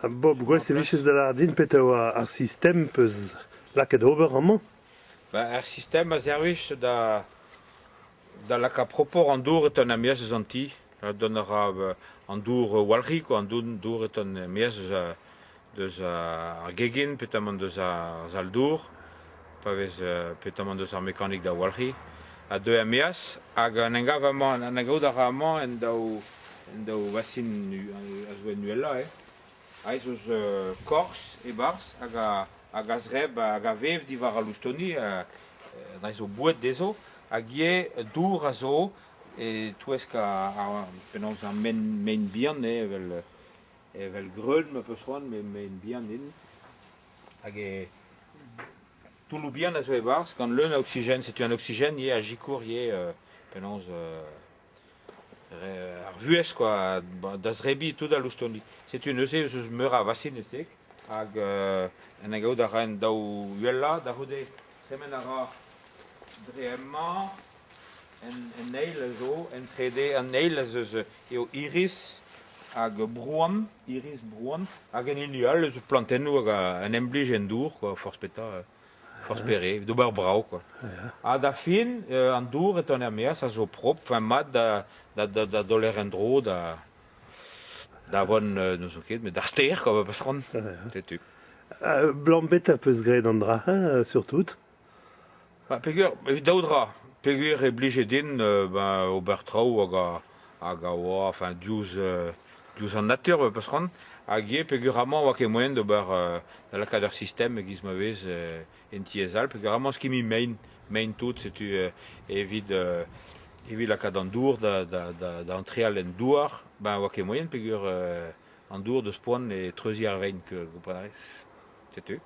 Bob, gwell viches de la din peto ar system peus laket ober amañ. Ar système a servich da laka propor an dour eton am miez eus an ti. Donnera an dour walri, an dour eton miez eus ar gegin, petamant deus ar zal dour, pa vez petamant deus ar mekanik da walri. A deux am miez, hag an engav amañ, an engaout ar amañ en daou vasin a zo en nuella, aiz eus kors e bars hag a zreb hag a vev divar a loustoni, da zo bouet dezo, hag ie dour a zo, e touesk penaos an men bihan, evel greul me peus c'hoant, men bihan din, hag toulou bihan a zo e bars, gant leun a oxygène, setu an oxygène, ie a jikour, ie penaos ar vuez, quoi, da zrebi tout a loustoni. Setu neuze eus meur a vasin estek, hag en a gaout a ren daou uella, da rode tremen a ra dre emma, en eil a zo, en trede an eil a zeus eo iris hag brouan, iris brouan, hag en inual eus plantennou hag an emblij en dour, quoi, force peta, force pere, d'ober brau, quoi. A da fin, an dour eton er meas a zo prop, fin mat da doler en dro, da von, no zo ket, mais d'ar ster, quoi, pas ron, tetu. Blanc bet a peus graet an dra, surtout. Pegur, daudra, pegur e blije din, ober trao hag a oa, enfin, diouz an natur, pas ron, hag ie pegur amañ oa ket moyen d'ober da lakader system e giz ma vez en tiezal, pegur amañ skimi main tout, setu evit lakaat an dour da antrial en douar, oa ket moyen pegur an dour deus poan e treuzi ar vein que goprenarez, setu.